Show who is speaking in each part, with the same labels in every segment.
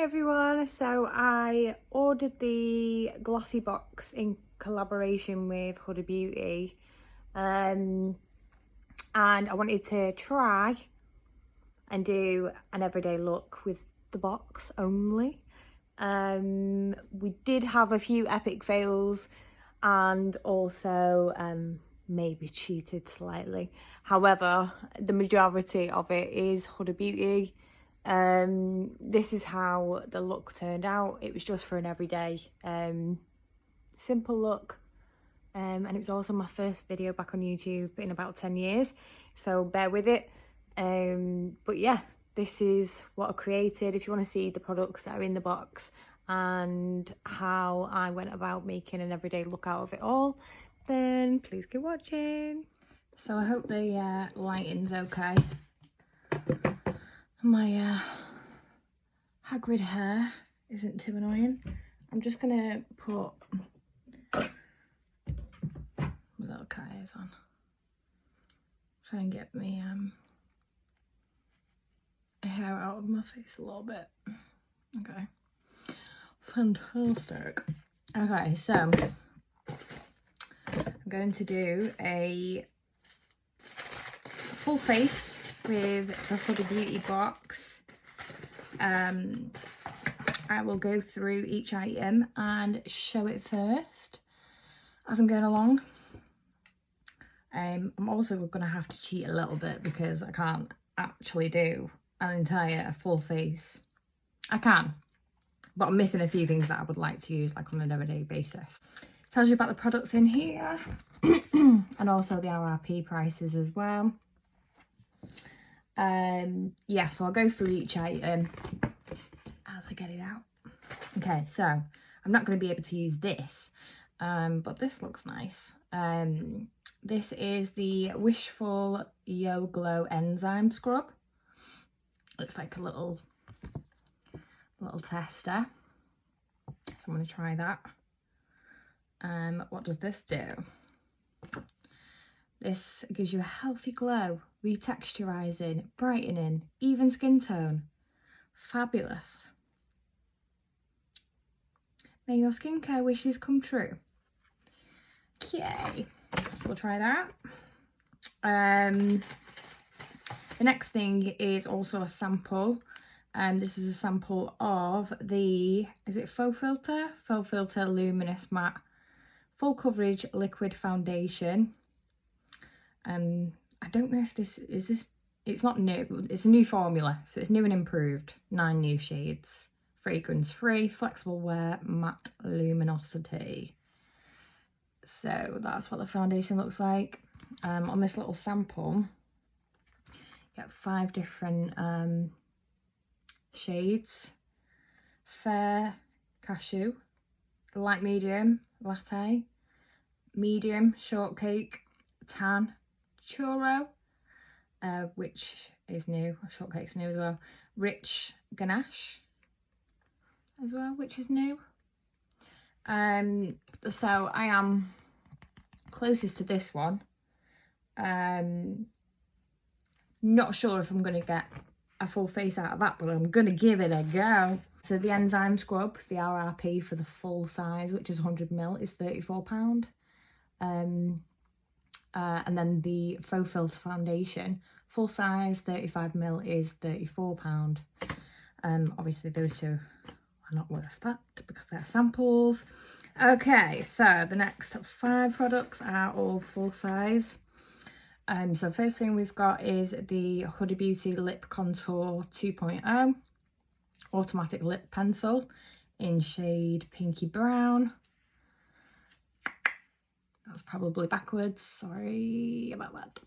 Speaker 1: everyone, so I ordered the GlossyBox in collaboration with HUDA Beauty and I wanted to try and do an everyday look with the box only. We did have a few epic fails and also maybe cheated slightly. However, the majority of it is HUDA Beauty. This is how the look turned out. It was just for an everyday simple look, and it was also my first video back on YouTube in about 10 years, so bear with it. But yeah, this is what I created. If you want to see the products that are in the box and how I went about making an everyday look out of it all, then please keep watching. So I hope the lighting's okay. My Hagrid hair isn't too annoying. I'm just gonna put my little Kai's on. Try and get me hair out of my face a little bit. Okay. Fantastic. Okay, so I'm going to do a full face with the HUDA Beauty box. I will go through each item and show it first as I'm going along. I'm also going to have to cheat a little bit because I can't actually do an entire full face. I can, but I'm missing a few things that I would like to use like on an everyday basis. It tells you about the products in here and also the RRP prices as well. Yeah, so I'll go through each item as I get it out. Okay, so I'm not going to be able to use this, but this looks nice. This is the Wishful Yo Glow Enzyme Scrub. It's like a little tester, so I'm going to try that. What does this do? This gives you a healthy glow, retexturizing, brightening, even skin tone. Fabulous. May your skincare wishes come true. Okay, so we'll try that. The next thing is also a sample. This is a sample of the, is it Faux Filter? Faux Filter Luminous Matte Full Coverage Liquid Foundation. I don't know if this is it's not new, it's a new formula, so it's new and improved. 9 new shades, fragrance free, flexible wear, matte luminosity. So that's what the foundation looks like. On this little sample, you get 5 different shades: fair, cashew, light medium, latte, medium, shortcake, tan, churro, which is new, shortcake's new as well, rich ganache as well, which is new. So I am closest to this one. Not sure if I'm going to get a full face out of that, but I'm going to give it a go. So the enzyme scrub, the RRP for the full size, which is 100ml, is £34. And then the Faux Filter foundation, full size 35ml, is £34. Obviously those two are not worth that because they're samples. Okay, so the next 5 products are all full size. So first thing we've got is the HUDA Beauty Lip Contour 2.0 Automatic Lip Pencil in shade Pinky Brown. That's probably backwards, sorry about that.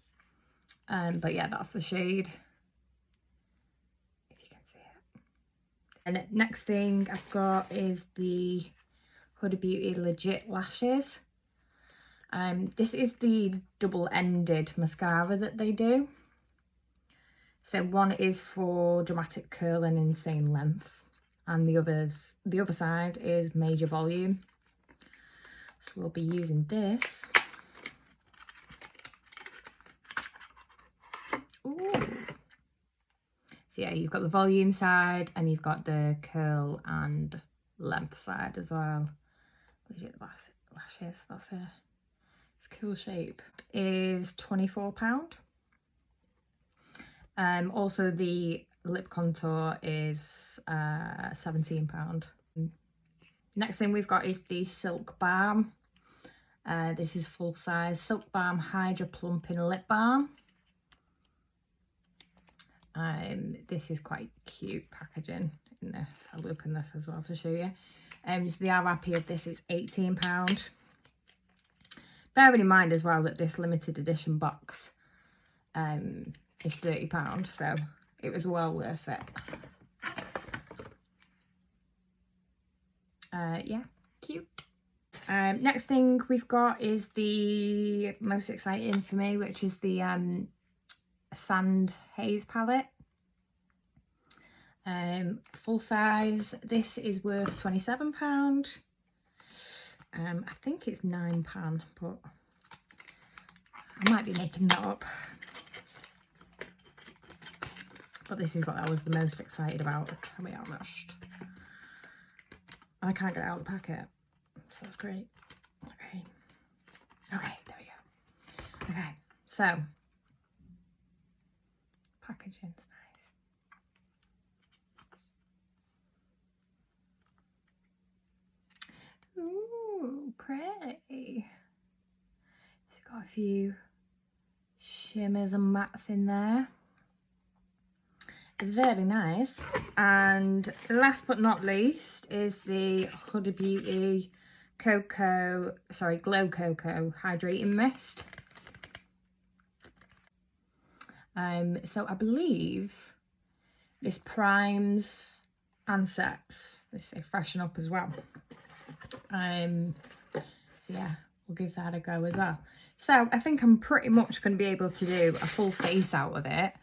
Speaker 1: But yeah, that's the shade, if you can see it. And next thing I've got is the HUDA Beauty Legit Lashes. This is the double-ended mascara that they do. So one is for dramatic curl and insane length, and the other side is major volume. So we'll be using this. Ooh. So yeah, you've got the volume side and you've got the curl and length side as well. Legit lashes, it's a cool shape. It is £24. Also the lip contour is £17. Next thing we've got is the Silk Balm. This is full size Silk Balm Hydra Plumping Lip Balm. This is quite cute packaging in this. I'll open this as well to show you. So the RRP of this is £18. Bearing in mind as well that this limited edition box is £30, so it was well worth it. Yeah, cute. Next thing we've got is the most exciting for me, which is the Sand Haze palette. Full size. This is worth £27. I think it's £9, but I might be making that up. But this is what I was the most excited about, to be honest. I can't get it out of the packet, so that's great. Okay, there we go. Okay, so packaging's nice. Ooh, pretty. It's got a few shimmers and mattes in there. Very nice. And last but not least is the HUDA Beauty Glow Coco Hydrating Mist. So I believe this primes and sets. They say freshen up as well. So yeah, we'll give that a go as well. So I think I'm pretty much going to be able to do a full face out of it.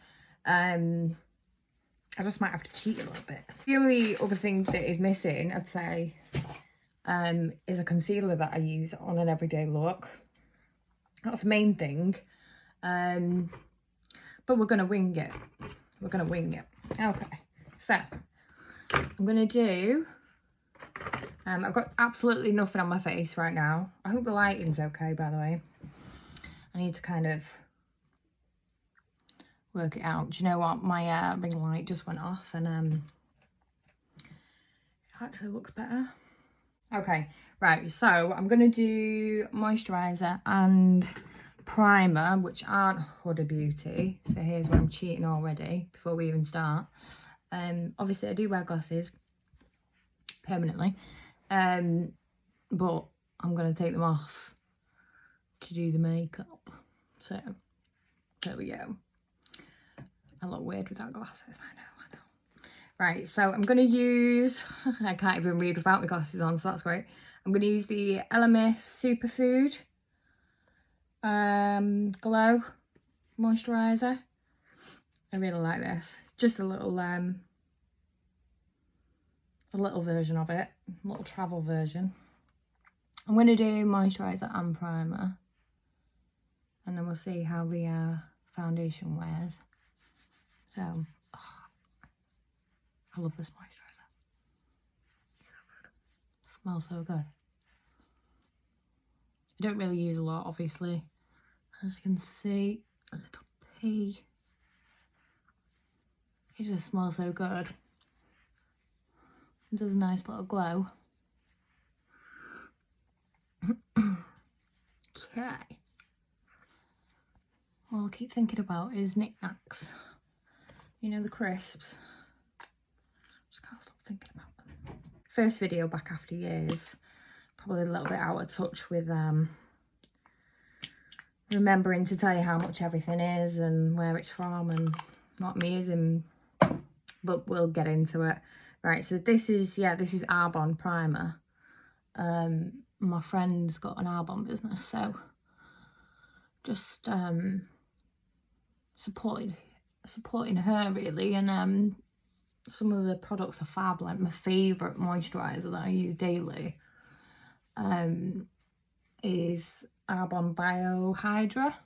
Speaker 1: I just might have to cheat a little bit. The only other thing that is missing, I'd say, is a concealer that I use on an everyday look. That's the main thing. But we're going to wing it. We're going to wing it. Okay. So, I'm going to do... I've got absolutely nothing on my face right now. I hope the lighting's okay, by the way. I need to kind of work it out. Do you know what? My ring light just went off and it actually looks better. Okay, right. So I'm going to do moisturiser and primer, which aren't HUDA Beauty. So here's where I'm cheating already before we even start. Obviously I do wear glasses permanently, but I'm going to take them off to do the makeup. So there we go. I look weird without glasses, I know. Right, so I'm going to use, I can't even read without my glasses on, so that's great. I'm going to use the Elemis Superfood Glow Moisturiser. I really like this. Just a little version of it, a little travel version. I'm going to do moisturiser and primer, and then we'll see how the foundation wears. So, I love this moisturiser. So good. Smells so good. I don't really use a lot, obviously. As you can see, a little pea. It just smells so good. It does a nice little glow. Okay. All I keep thinking about is knickknacks. You know, the crisps. Just can't stop thinking about them. First video back after years. Probably a little bit out of touch with remembering to tell you how much everything is and where it's from and what I'm using. But we'll get into it. Right, so this is Arbonne Primer. My friend's got an Arbonne business, so just supporting her really, and some of the products are fab. Like my favourite moisturiser that I use daily is Arbonne Bio Hydra.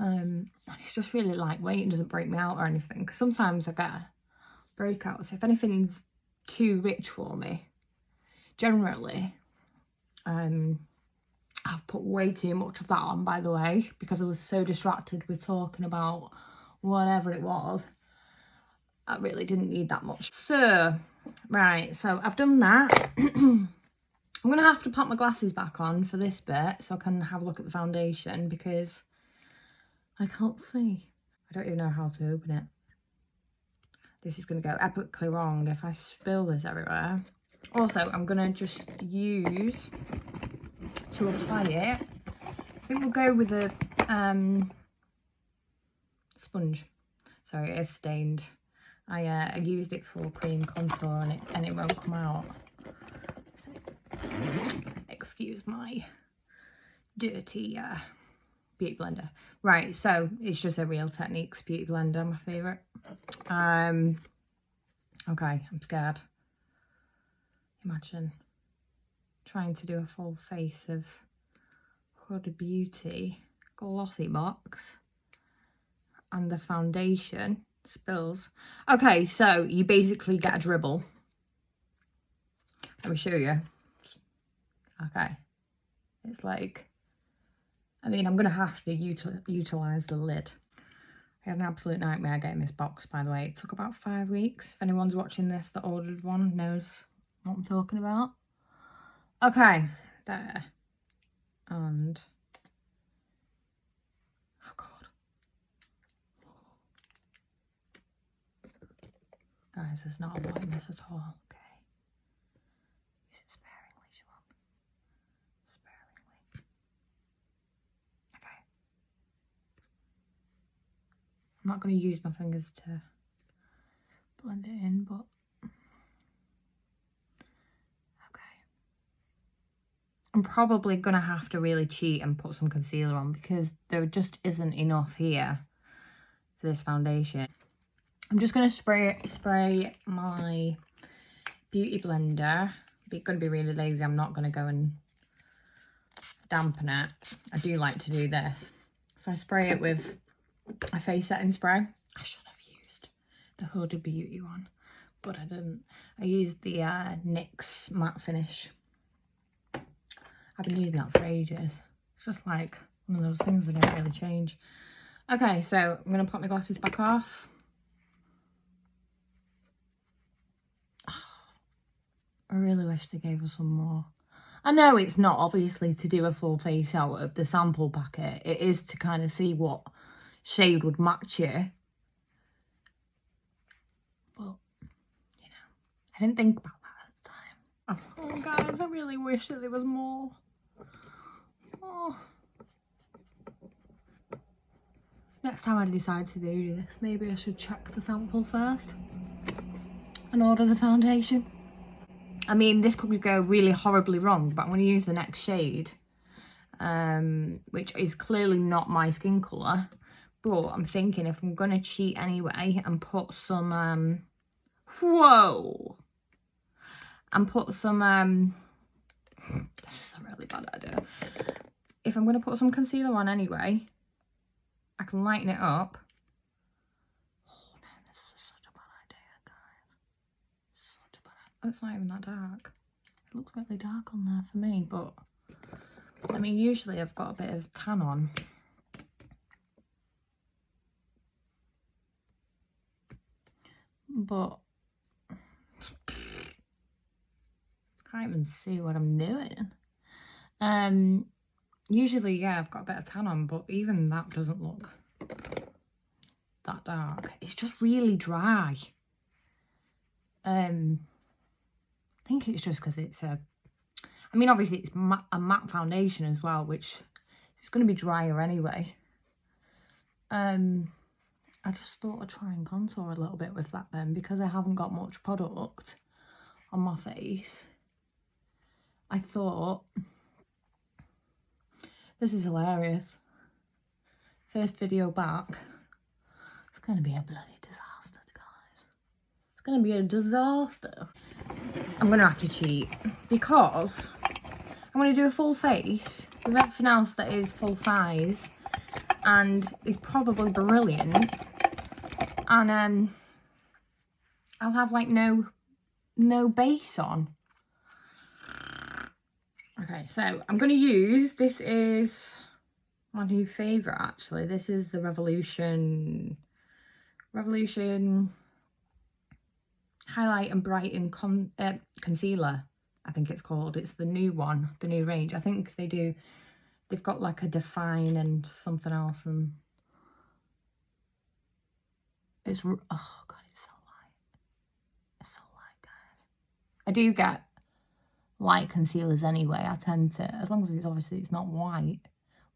Speaker 1: It's just really lightweight and doesn't break me out or anything. Because sometimes I get breakouts. If anything's too rich for me, generally, I've put way too much of that on, by the way, because I was so distracted with talking about whatever it was. I really didn't need that much. So, right, so I've done that. I'm going to have to pop my glasses back on for this bit so I can have a look at the foundation because I can't see. I don't even know how to open it. This is going to go epically wrong if I spill this everywhere. Also, I'm going to just use, to apply it, I think we'll go with a sponge. Sorry, it is stained. I used it for cream contour and it won't come out. Excuse my dirty beauty blender. Right, so it's just a Real Techniques beauty blender, my favourite. Okay, I'm scared. Imagine trying to do a full face of HUDA Beauty GlossyBox and the foundation spills. Okay, so you basically get a dribble. Let me show you. Okay, it's like, I mean, I'm gonna have to utilize the lid. I had an absolute nightmare getting this box, by the way. It took about 5 weeks. If anyone's watching this that ordered one knows what I'm talking about. Okay, there. And oh god, guys, there's not a lot in this at all. Okay, use it sparingly, Shab. Sparingly. Okay, I'm not going to use my fingers to blend it in, but I'm probably going to have to really cheat and put some concealer on because there just isn't enough here for this foundation. I'm just going to spray my beauty blender. I'm going to be really lazy. I'm not going to go and dampen it. I do like to do this. So I spray it with a face setting spray. I should have used the HUDA Beauty one, but I didn't. I used the NYX matte finish. I've been using that for ages. It's just like one of those things that don't really change. Okay, so I'm going to pop my glasses back off. Oh, I really wish they gave us some more. I know it's not obviously to do a full face out of the sample packet. It is to kind of see what shade would match you. But, you know, I didn't think about that at the time. Oh, guys, I really wish that there was more. Oh. Next time I decide to do this, maybe I should check the sample first and order the foundation. I mean, this could go really horribly wrong, but I'm going to use the next shade, which is clearly not my skin colour. But I'm thinking if I'm going to cheat anyway and put some, whoa! And put some, this is a really bad idea. If I'm going to put some concealer on anyway, I can lighten it up. Oh no, this is such a bad idea, guys. Such a bad idea. Oh, it's not even that dark. It looks really dark on there for me, but I mean, usually I've got a bit of tan on. But can't even see what I'm doing. Usually, yeah, I've got a bit of tan on, but even that doesn't look that dark. It's just really dry. I think it's just because it's a, I mean, obviously it's a matte foundation as well, which is going to be drier anyway. I just thought I'd try and contour a little bit with that then, because I haven't got much product on my face. I thought, this is hilarious. First video back. It's going to be a bloody disaster, guys. It's going to be a disaster. I'm going to have to cheat because I'm going to do a full face with everything else that is full size. and is probably brilliant. And I'll have like no base on. Okay, so I'm going to use, this is my new favourite actually. This is the Revolution Highlight and Brighten Concealer, I think it's called. It's the new one, the new range. I think they've got like a Define and something else, and it's, oh god, it's so light. It's so light, guys. I do get light concealers anyway. I tend to, as long as it's obviously it's not white,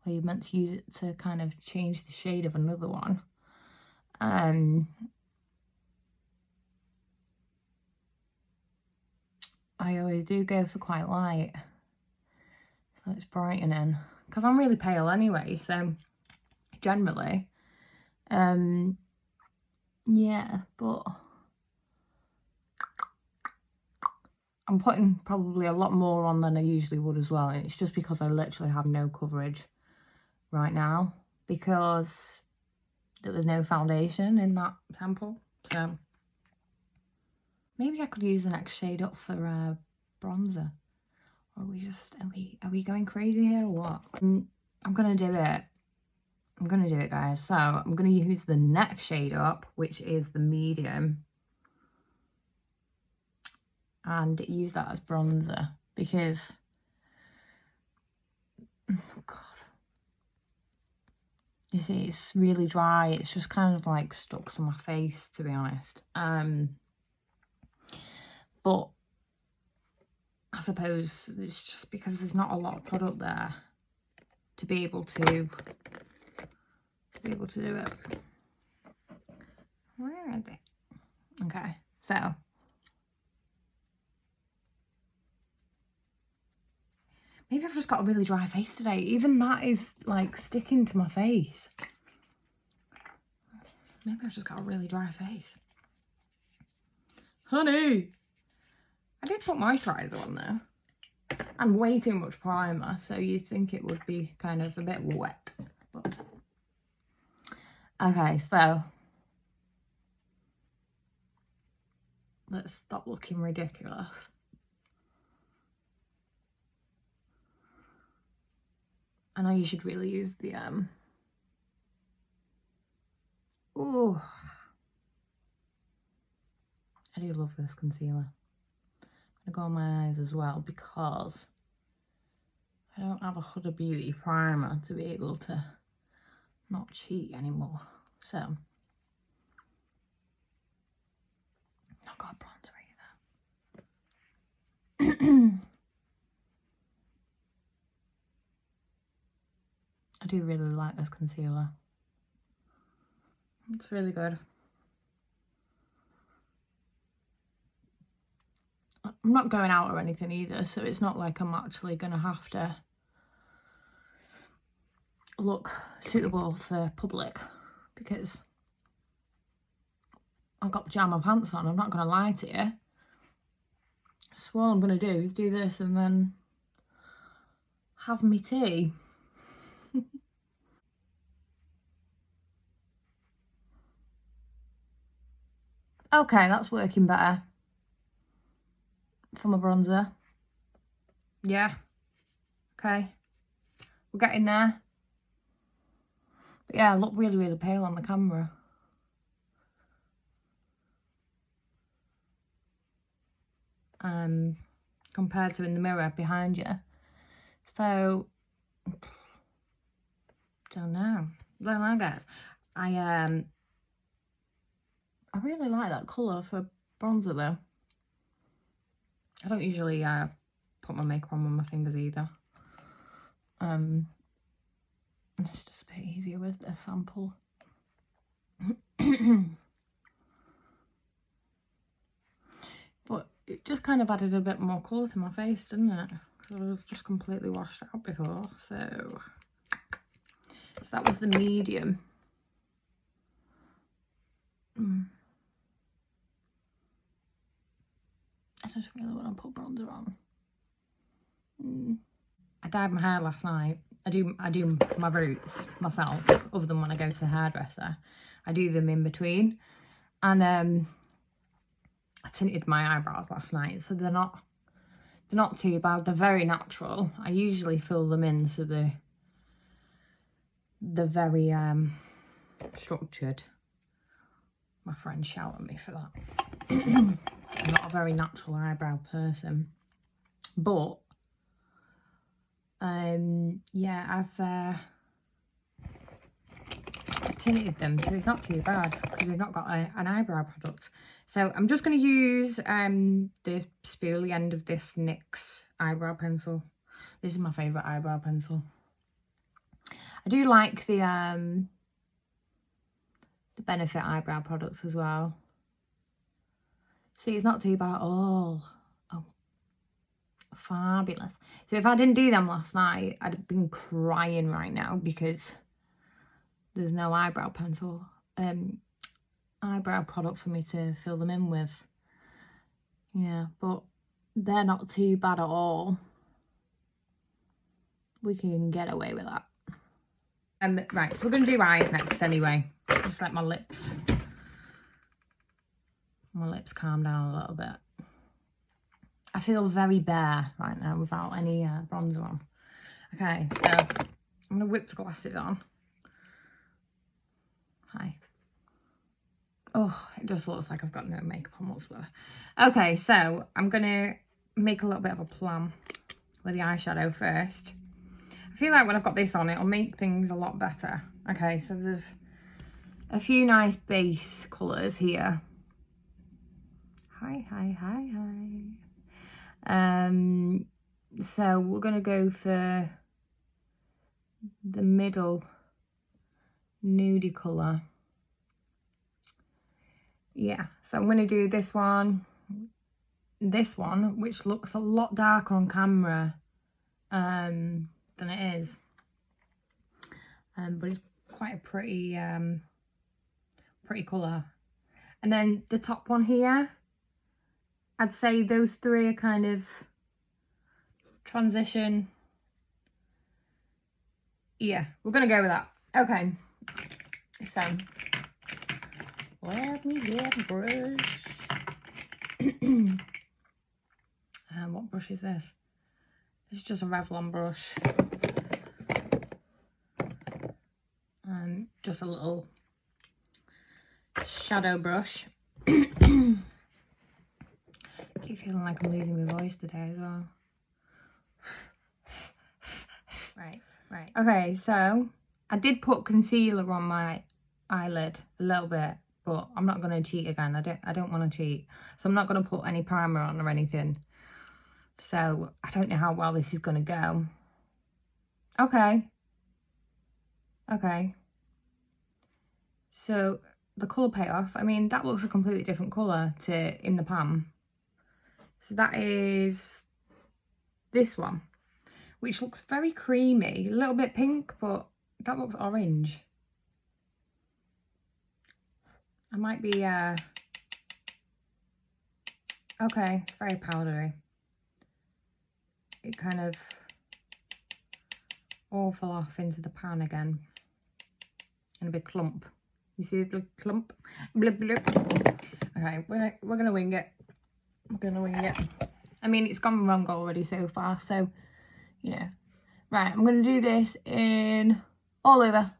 Speaker 1: where you're meant to use it to kind of change the shade of another one. I always do go for quite light, so it's brightening, because I'm really pale anyway, so generally, yeah, but I'm putting probably a lot more on than I usually would as well, and it's just because I literally have no coverage right now, because there was no foundation in that sample. So maybe I could use the next shade up for bronzer. Or are we just, are we going crazy here or what? I'm gonna do it. I'm gonna do it, guys. So I'm gonna use the next shade up, which is the medium, and use that as bronzer, because oh god, you see, it's really dry. It's just kind of like stuck to my face, to be honest. But I suppose it's just because there's not a lot of product there to be able to do it. Where is it? Okay, so maybe I've just got a really dry face today. Even that is like sticking to my face. Maybe I've just got a really dry face. Honey! I did put moisturiser on there. And way too much primer, so you'd think it would be kind of a bit wet. But okay, so let's stop looking ridiculous. I know you should really use the ooh, I do love this concealer. I'm gonna go on my eyes as well, because I don't have a HUDA Beauty primer to be able to not cheat anymore. So not got a bronzer either. I do really like this concealer. It's really good. I'm not going out or anything either, so it's not like I'm actually going to have to look suitable for public, because I've got pajama pants on. I'm not going to lie to you. So all I'm going to do is do this and then have me tea. Okay, that's working better for my bronzer. Yeah. Okay. We're getting there. But yeah, I look really, really pale on the camera. Compared to in the mirror behind you. So, don't know. Guys. I really like that colour for bronzer though. I don't usually put my makeup on with my fingers either. It's just a bit easier with this sample. But it just kind of added a bit more colour to my face, didn't it? Because I was just completely washed out before. So that was the medium. I just really want to put bronzer on. I dyed my hair last night, I do my roots myself, other than when I go to the hairdresser. I do them in between. And I tinted my eyebrows last night, so they're not too bad. They're very natural. I usually fill them in so they're very structured. My friend shout at me for that. I'm not a very natural eyebrow person, but yeah, I've tinted them, so it's not too bad because we've not got an eyebrow product. So I'm just going to use the spoolie end of this NYX eyebrow pencil. This is my favourite eyebrow pencil. I do like the Benefit eyebrow products as well. See, it's not too bad at all. Oh, fabulous. So if I didn't do them last night, I'd have been crying right now because there's no eyebrow pencil, eyebrow product for me to fill them in with. Yeah, but they're not too bad at all. We can get away with that. Right, so we're going to do eyes next anyway. Just let my lips calm down a little bit. I feel very bare right now without any bronzer on. Okay, so I'm going to whip the glasses on. Hi. Oh, it just looks like I've got no makeup on whatsoever. Okay, so I'm going to make a little bit of a plan with the eyeshadow first. I feel like when I've got this on, it'll make things a lot better. Okay, so there's a few nice base colours here. Hi. So we're going to go for the middle nudie colour. Yeah, so I'm going to do this one, which looks a lot darker on camera than it is. But it's quite a pretty colour. And then the top one here, I'd say those three are kind of transition. Yeah, we're going to go with that. Okay, so let me get a brush. What brush is this? This is just a Revlon brush. Just a little shadow brush. Keep feeling like I'm losing my voice today as well. Right. Okay, so I did put concealer on my eyelid a little bit, but I'm not going to cheat again. I don't want to cheat. So I'm not going to put any primer on or anything. So I don't know how well this is going to go. Okay. So the colour payoff, I mean, that looks a completely different colour to in the pan. So that is this one, which looks very creamy, a little bit pink, but that looks orange. I might be, okay, it's very powdery. It kind of all fell off into the pan again in a big clump. You see the big clump? Blip, blip. Okay, we're gonna wing it. I mean, it's gone wrong already so far, so, you know. Right, I'm gonna do this in all over.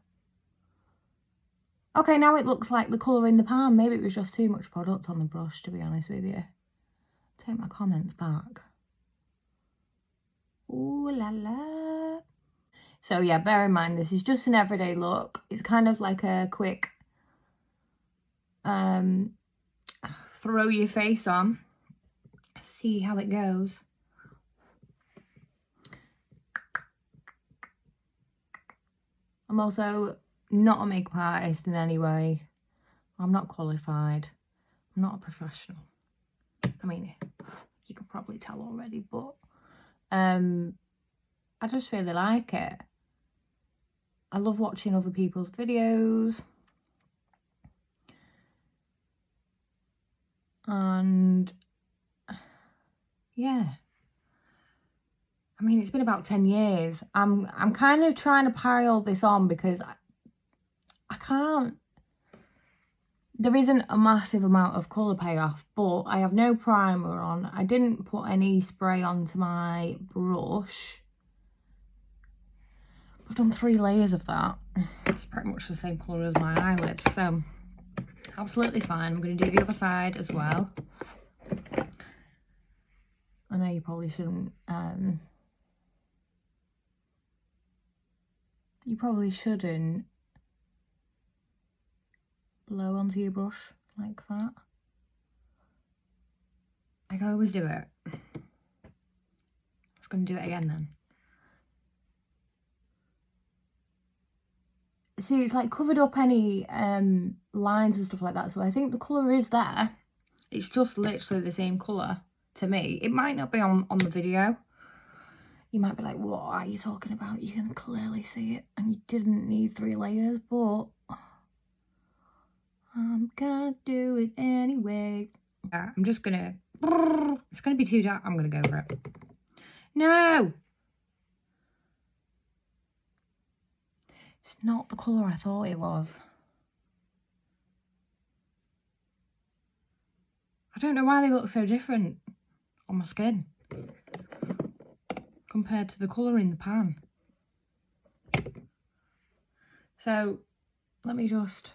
Speaker 1: Okay, now it looks like the colour in the pan. Maybe it was just too much product on the brush, to be honest with you. Take my comments back. Ooh la la. So yeah, bear in mind, this is just an everyday look. It's kind of like a quick throw your face on, see how it goes. I'm also not a makeup artist in any way. I'm not qualified. I'm not a professional. I mean, you could probably tell already, but I just really like it. I love watching other people's videos. And yeah, I mean, it's been about 10 years. I'm kind of trying to pile this on because I can't. There isn't a massive amount of colour payoff, but I have no primer on. I didn't put any spray onto my brush. I've done 3 layers of that. It's pretty much the same colour as my eyelid, so absolutely fine. I'm going to do the other side as well. I know you probably shouldn't, blow onto your brush like that. I always do it. I was going to do it again then. See, it's like covered up any lines and stuff like that, so I think the colour is there. It's just literally the same colour to me. It might not be on the video. You might be like, what are you talking about? You can clearly see it and you didn't need 3 layers, but I'm gonna do it anyway. Yeah, I'm just gonna, it's gonna be too dark. I'm gonna go for it. No! It's not the colour I thought it was. I don't know why they look so different on my skin compared to the colour in the pan. So let me just,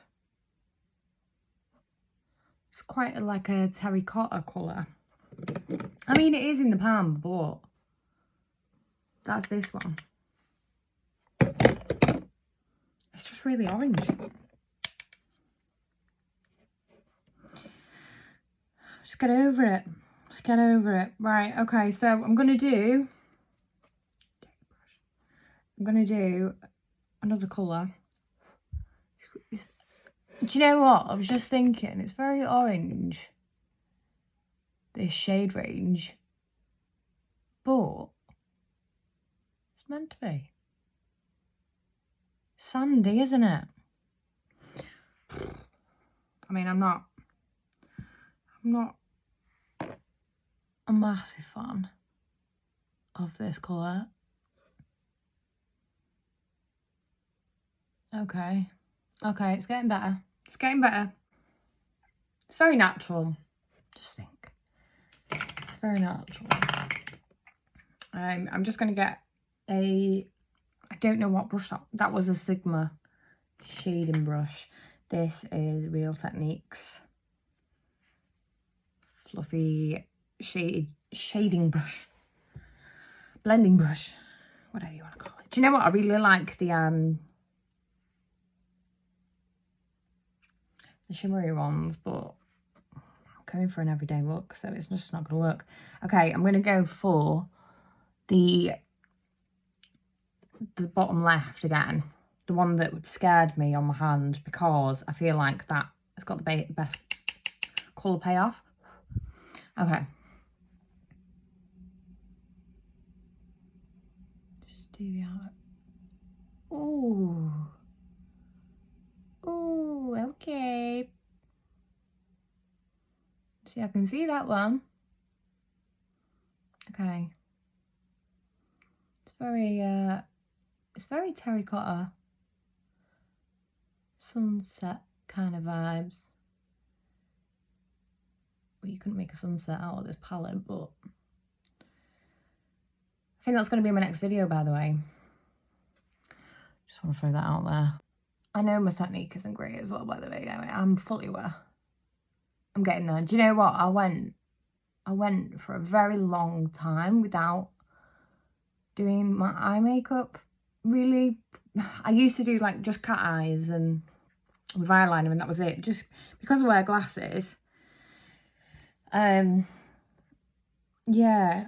Speaker 1: it's quite like a terracotta colour. I mean, it is in the pan, but that's this one. It's just really orange. Just get over it. Just get over it. Right, okay, so I'm going to do another colour. Do you know what? I was just thinking, it's very orange, this shade range, but it's meant to be sandy, isn't it? I mean, I'm not a massive fan of this colour. Okay, it's getting better. It's getting better. It's very natural. Just think. It's very natural. I'm just going to get I don't know what brush that was, a Sigma shading brush. This is Real Techniques fluffy shading brush, blending brush, whatever you want to call it. Do you know what? I really like the shimmery ones, but I'm going for an everyday look, so it's just not going to work. Okay, I'm going to go for the bottom left again, the one that scared me on my hand, because I feel like that has got the best colour payoff. Okay. Just do the outer. Ooh. Ooh, okay. See, I can see that one. Okay. It's very terracotta, sunset kind of vibes. Well, you couldn't make a sunset out of this palette, but I think that's going to be my next video, by the way. Just want to throw that out there. I know my technique isn't great as well, by the way. I'm fully aware. I'm getting there. Do you know what? I went for a very long time without doing my eye makeup. Really, I used to do like just cat eyes and with eyeliner, and that was it. Just because I wear glasses. Yeah,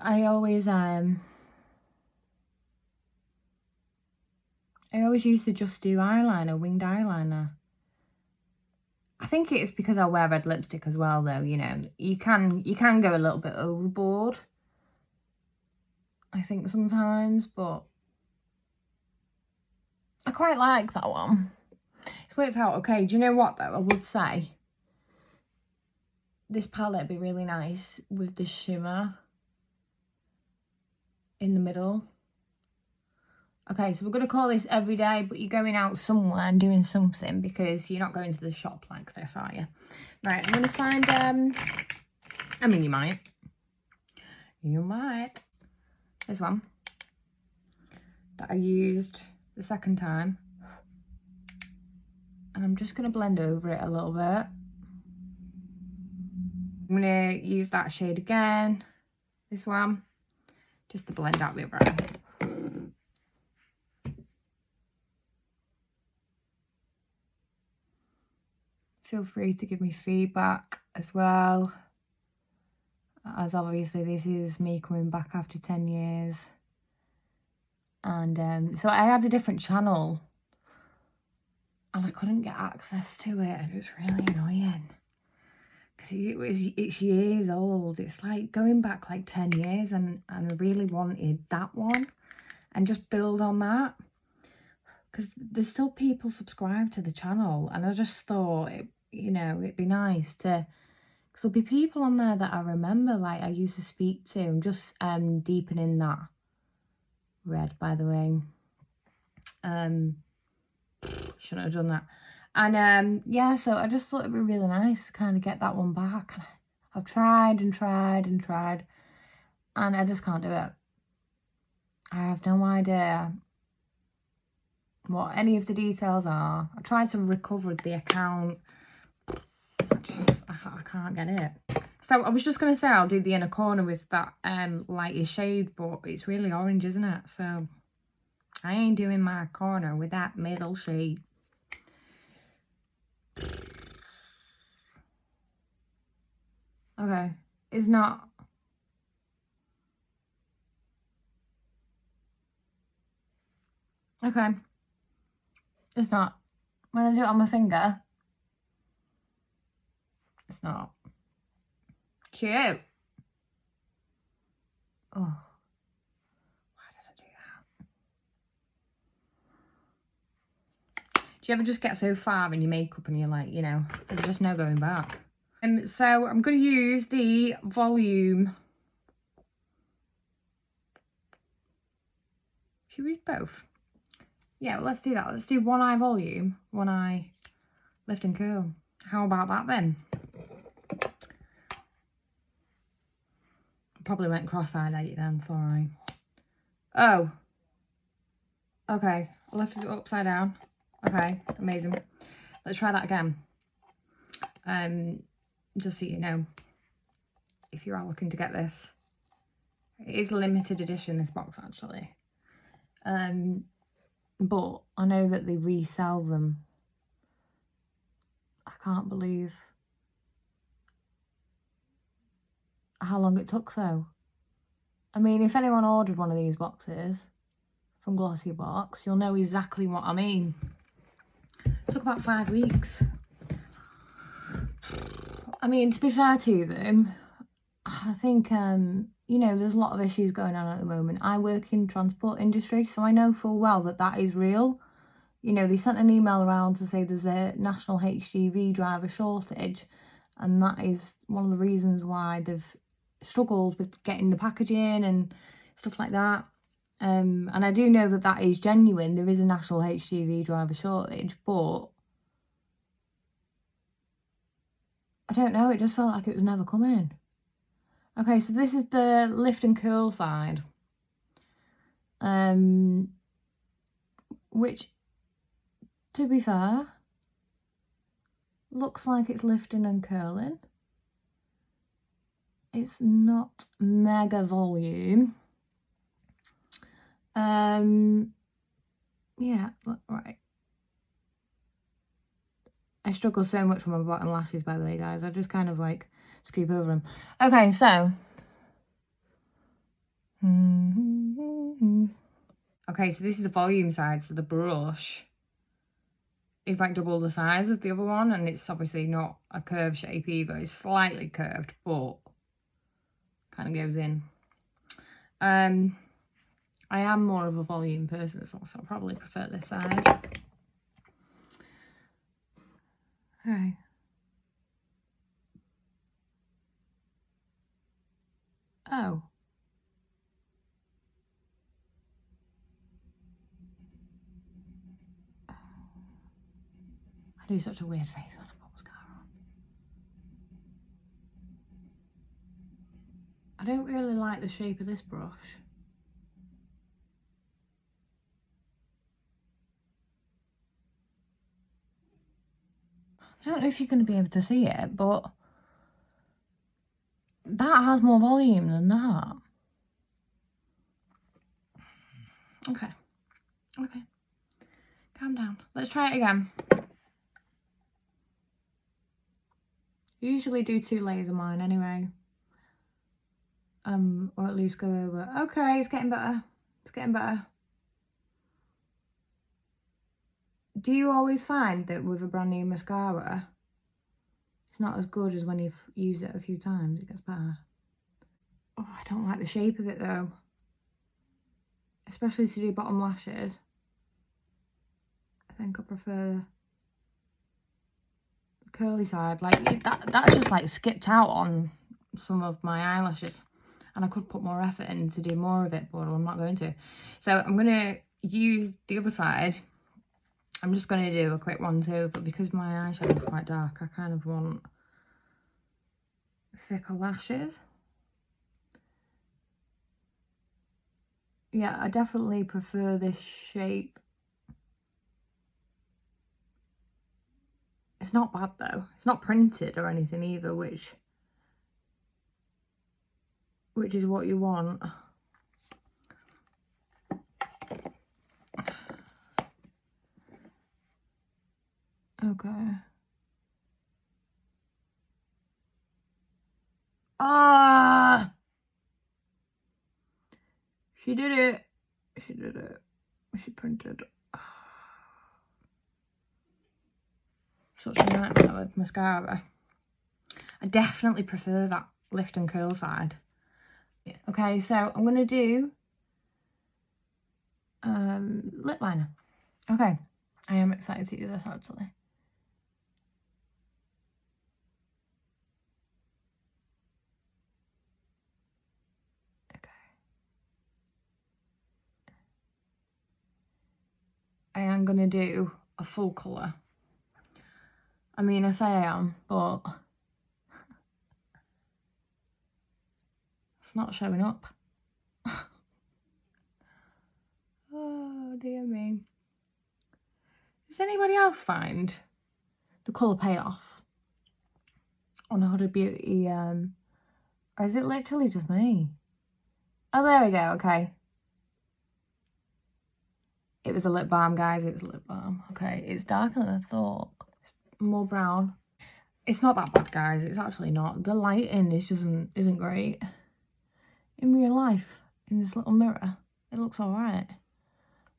Speaker 1: I always used to just do eyeliner, winged eyeliner. I think it's because I wear red lipstick as well, though. You know, you can go a little bit overboard, I think, sometimes, but I quite like that one. It's worked out okay. Do you know what, though? I would say this palette would be really nice with the shimmer. in the middle. Okay, so we're going to call this every day, but you're going out somewhere and doing something because you're not going to the shop like this, are you? Right, I'm going to find, I mean, you might. You might. This one that I used the second time. And I'm just going to blend over it a little bit. I'm going to use that shade again, this one, just to blend out the other eye. Feel free to give me feedback as well, as obviously this is me coming back after 10 years. And so I had a different channel and I couldn't get access to it, and it was really annoying because it's years old. It's like going back like 10 years, and I really wanted that one and just build on that, because there's still people subscribed to the channel, and I just thought you know, it'd be nice to, because there'll be people on there that I remember, like I used to speak to. I'm just deepening that red, by the way. Shouldn't have done that. And yeah, so I just thought it'd be really nice to kind of get that one back. I've tried and tried and tried, and I just can't do it. I have no idea what any of the details are. I tried to recover the account. I can't get it. So I was just going to say I'll do the inner corner with that lighter shade, but it's really orange, isn't it? So I ain't doing my corner with that middle shade. Okay, it's not. Okay, it's not. When I do it on my finger, it's not. Cute. Oh, why did I do that? Do you ever just get so far in your makeup and you're like, you know, there's just no going back? So I'm going to use the volume. Should we use both? Yeah, well, let's do that. Let's do one eye volume, one eye lift and curl. How about that then? Probably went cross-eyed at you then, sorry. Oh. Okay, I left it upside down. Okay, amazing. Let's try that again. Just so you know, if you are looking to get this. It is limited edition, this box, actually. But I know that they resell them. I can't believe how long it took, though. I mean, if anyone ordered one of these boxes from GlossyBox, you'll know exactly what I mean. It took about 5 weeks. I mean, to be fair to them, I think, you know, there's a lot of issues going on at the moment. I work in transport industry, so I know full well that that is real. You know, they sent an email around to say there's a national HGV driver shortage, and that is one of the reasons why they've struggled with getting the packaging and stuff like that. And I do know that that is genuine. There is a national HGV driver shortage, but I don't know, it just felt like it was never coming. Okay, so this is the lift and curl side. Which, to be fair, looks like it's lifting and curling. It's not mega volume. Yeah, right. I struggle so much with my bottom lashes, by the way, guys. I just kind of like scoop over them. Okay, so. Okay, so this is the volume side. So the brush is like double the size of the other one, and it's obviously not a curved shape either. It's slightly curved, but kind of goes in. I am more of a volume person, so I'll probably prefer this side. Okay. Oh. I do such a weird face when I put mascara on. I don't really like the shape of this brush. I don't know if you're going to be able to see it, but that has more volume than that. Okay. Okay. Calm down. Let's try it again. I usually do 2 layers of mine anyway. Or at least go over. Okay, it's getting better. It's getting better. Do you always find that with a brand new mascara, it's not as good as when you've used it a few times? It gets better. Oh, I don't like the shape of it though. Especially to do bottom lashes. I think I prefer the curly side. Like that's just like skipped out on some of my eyelashes. And I could put more effort in to do more of it, but I'm not going to. So I'm going to use the other side. I'm just going to do a quick one too, but because my eyeshadow is quite dark, I kind of want thicker lashes. Yeah, I definitely prefer this shape. It's not bad though. It's not printed or anything either, which is what you want. Okay. Ah! She did it. She did it. She printed. Such a nightmare with mascara. I definitely prefer that lift and curl side. Okay, so I'm going to do lip liner. Okay, I am excited to use this actually. Okay. I am going to do a full colour. I mean, I say I am, but it's not showing up. Oh, dear me. Does anybody else find the colour payoff on HUDA Beauty, or is it literally just me? Oh, there we go, okay. It was a lip balm, guys, it was a lip balm. Okay, it's darker than I thought. It's more brown. It's not that bad, guys, it's actually not. The lighting isn't great. In real life, in this little mirror, it looks alright.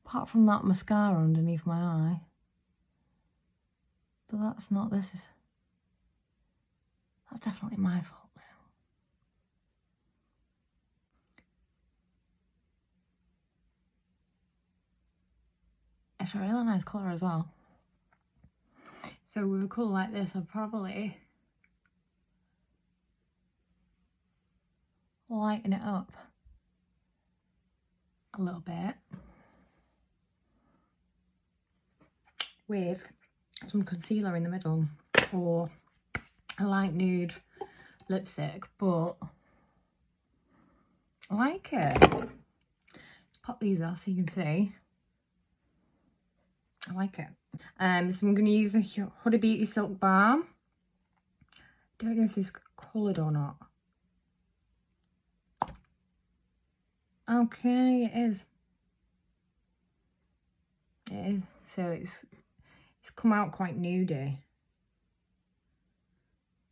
Speaker 1: Apart from that mascara underneath my eye. But that's definitely my fault now. It's a really nice colour as well. So with a colour like this, I'd probably lighten it up a little bit with some concealer in the middle or a light nude lipstick, but I like it. Let's pop these off so you can see. I like it. So I'm going to use the HUDA Beauty Silk Balm. Don't know if it's coloured or not. Okay, it is. It is. So it's come out quite nudie.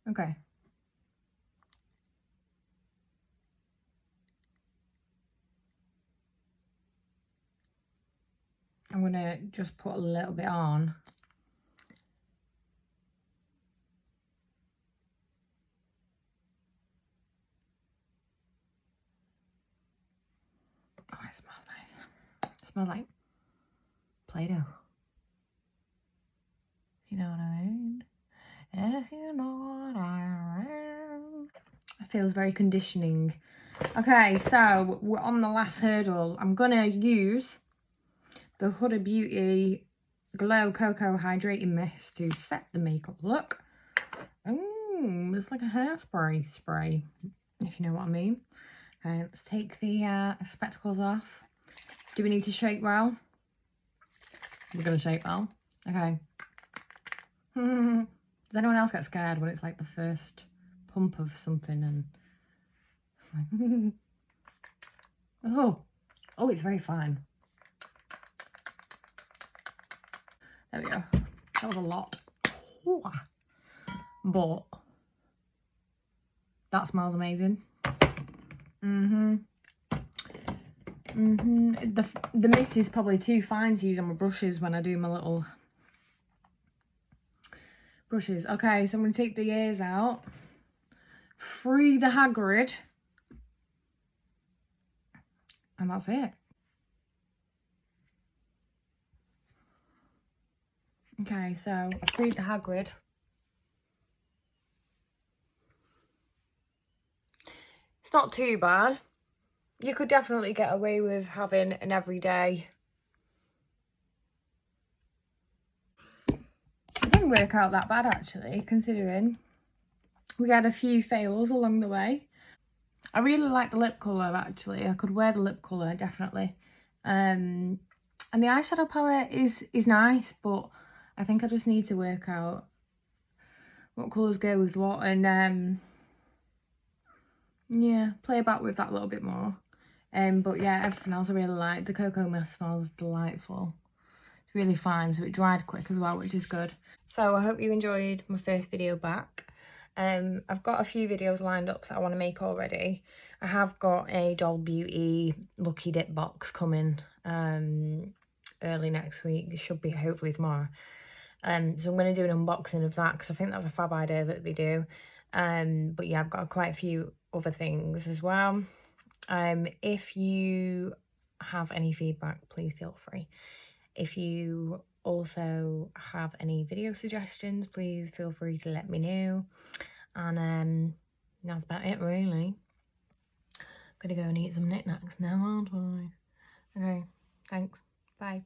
Speaker 1: Okay. I'm going to just put a little bit on. Oh, it smells nice. It smells like Play-Doh. You know what I mean? If you know what I mean. It feels very conditioning. Okay, so we're on the last hurdle. I'm going to use the HUDA Beauty Glow Coco Hydrating Mist to set the makeup look. Ooh, it's like a hairspray spray, if you know what I mean. Okay, let's take the spectacles off. Do we need to shake well? We're going to shake well. Okay. Does anyone else get scared when it's like the first pump of something and... Oh, it's very fine. There we go. That was a lot. But that smells amazing. The mist is probably too fine to use on my brushes when I do my little brushes. Okay, so I'm going to take the ears out. Free the Hagrid. And that's it. Okay, so I freed the Hagrid. It's not too bad. You could definitely get away with having an everyday. It didn't work out that bad actually, considering we had a few fails along the way. I really like the lip colour actually. I could wear the lip colour definitely. And the eyeshadow palette is nice, but I think I just need to work out what colours go with what and yeah, play about with that a little bit more. But yeah, everything else I really like. The cocoa mist smells delightful. It's really fine, so it dried quick as well, which is good. So I hope you enjoyed my first video back. I've got a few videos lined up that I want to make already. I have got a Doll Beauty Lucky Dip box coming early next week. It should be hopefully tomorrow. So I'm going to do an unboxing of that because I think that's a fab idea that they do. But yeah, I've got quite a few other things as well. If you have any feedback, please feel free. If you also have any video suggestions, please feel free to let me know. And that's about it really. I'm gonna go and eat some knickknacks now, aren't I? Okay, thanks. Bye.